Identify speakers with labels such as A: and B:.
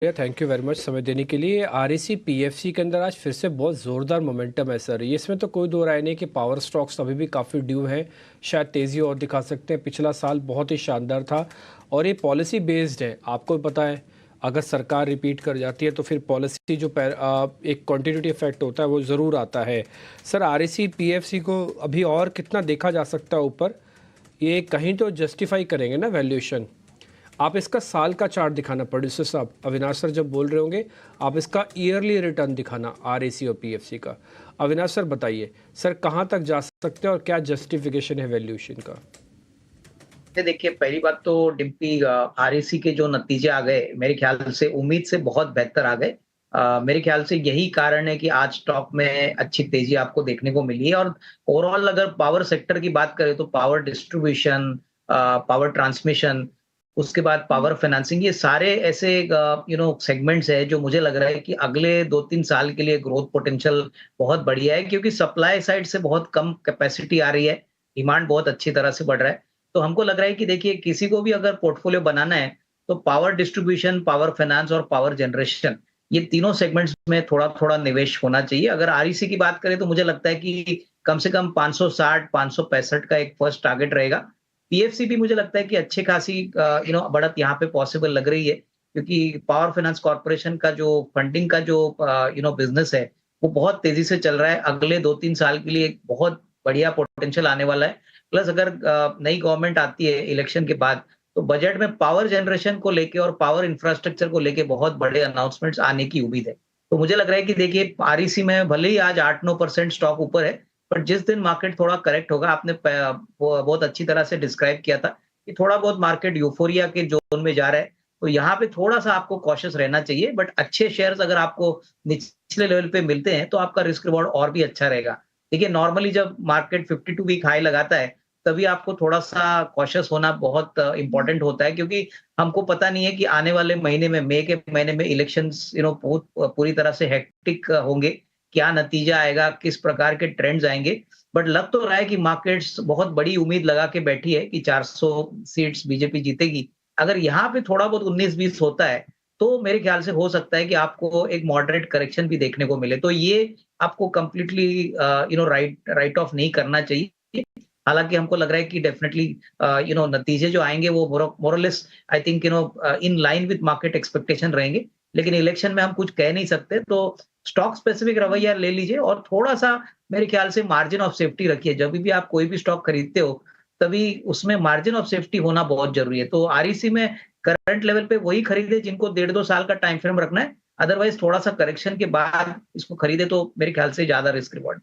A: Thank you very much समय देने के लिए। आरईसी पीएफसी के अंदर आज फिर से बहुत ज़ोरदार मोमेंटम है सर। ये इसमें तो कोई दो राय नहीं कि पावर स्टॉक्स अभी भी काफ़ी ड्यू हैं, शायद तेज़ी और दिखा सकते हैं। पिछला साल बहुत ही शानदार था और ये पॉलिसी बेस्ड है, आपको पता है। अगर सरकार रिपीट कर जाती है तो फिर पॉलिसी जो एक कॉन्टिन्यूटी इफेक्ट होता है वो ज़रूर आता है। सर आरईसी पीएफसी को अभी और कितना देखा जा सकता है ऊपर? ये कहीं तो जस्टिफाई करेंगे ना वैल्यूएशन। आप इसका साल का चार्ट दिखाना, प्रोड्यूसर साहब, अविनाश सर जब बोल रहे होंगे आप इसका ईयरली रिटर्न दिखाना आरएसी और पीएफसी का। अविनाश सर बताइए सर कहाँ तक जा सकते हैं और क्या जस्टिफिकेशन है वैल्यूएशन का?
B: देखिए, पहली बात तो डिम्पी, आरईसी के जो नतीजे आ गए मेरे ख्याल से उम्मीद से बहुत बेहतर आ गए। मेरे ख्याल से यही कारण है कि आज स्टॉक में अच्छी तेजी आपको देखने को मिली है। और ओवरऑल अगर पावर सेक्टर की बात करें तो पावर डिस्ट्रीब्यूशन, पावर ट्रांसमिशन, उसके बाद पावर फाइनेंसिंग, ये सारे ऐसे सेगमेंट्स है जो मुझे लग रहा है कि अगले 2-3 साल के लिए ग्रोथ पोटेंशियल बहुत बढ़िया है, क्योंकि सप्लाई साइड से बहुत कम कैपेसिटी आ रही है, डिमांड बहुत अच्छी तरह से बढ़ रहा है। तो हमको लग रहा है कि देखिए, किसी को भी अगर पोर्टफोलियो बनाना है तो पावर डिस्ट्रीब्यूशन, पावर फाइनेंस और पावर जनरेशन, ये तीनों सेगमेंट्स में थोड़ा-थोड़ा निवेश होना चाहिए। अगर आरईसी की बात करें तो मुझे लगता है कि कम से कम 560, 565 का एक फर्स्ट टारगेट रहेगा। पीएफसी भी मुझे लगता है कि अच्छी खासी बढ़त यहाँ पे पॉसिबल लग रही है, क्योंकि पावर फाइनेंस कॉर्पोरेशन का जो फंडिंग का जो बिजनेस है, वो बहुत तेजी से चल रहा है। अगले 2-3 साल के लिए एक बहुत बढ़िया पोटेंशियल आने वाला है। प्लस अगर नई गवर्नमेंट आती है इलेक्शन के बाद, तो बजट में पावर जनरेशन को लेके और पावर इंफ्रास्ट्रक्चर को लेके बहुत बड़े अनाउंसमेंट्स आने की उम्मीद है। तो मुझे लग रहा है कि देखिए, आरईसी में भले ही आज 8-9% स्टॉक ऊपर है, बट जिस दिन मार्केट थोड़ा करेक्ट होगा, आपने वो बहुत अच्छी तरह से डिस्क्राइब किया था कि थोड़ा बहुत मार्केट यूफोरिया के जोन में जा रहा है। तो यहाँ पे थोड़ा-सा आपको कॉशियस रहना चाहिए, बट अच्छे शेयर्स अगर आपको निचले लेवल पे मिलते हैं, तो आपका रिस्क रिवॉर्ड और भी अच्छा रहेगा। देखिए, नॉर्मली जब मार्केट 52 वीक हाई लगाता है, तभी आपको थोड़ा-सा कॉशियस होना बहुत इम्पोर्टेंट होता है, क्योंकि हमको पता नहीं है कि आने वाले महीने में, मई के महीने में इलेक्शंस बहुत पूरी तरह से हेक्टिक होंगे। क्या नतीजा आएगा, किस प्रकार के ट्रेंड्स आएँगे। बट लग तो रहा है कि मार्केट्स बहुत बड़ी उम्मीद लगा के बैठी है कि 400 सीट्स बीजेपी जीतेगी। अगर यहाँ पे थोड़ा बहुत 19-20 होता है, तो मेरे ख्याल से हो सकता है कि आपको एक मॉडरेट करेक्शन भी देखने को मिले। तो ये आपको कंप्लीटली राइट ऑफ नहीं करना चाहिए। हालाँकि हमको लग रहा है कि डेफिनिटली नतीजे जो आएँगे वो मोर और less, I think, in line with market expectation रहेंगे। लेकिन इलेक्शन में हम कुछ कह नहीं सकते, तो स्टॉक स्पेसिफिक रवैया ले लीजिए और थोड़ा-सा मेरे ख्याल से मार्जिन ऑफ सेफ्टी रखिए। जब भी आप कोई भी स्टॉक खरीदते हो, तभी उसमें मार्जिन ऑफ सेफ्टी होना बहुत ज़रूरी है। तो आरईसी में करंट लेवल पे वही खरीदें जिनको 1.5-2 साल का टाइम फ्रेम रखना है। अदरवाइज़ थोड़ा-सा करेक्शन के बाद इसको खरीदें तो मेरे ख्याल से ज़्यादा रिस्क रिवॉर्ड।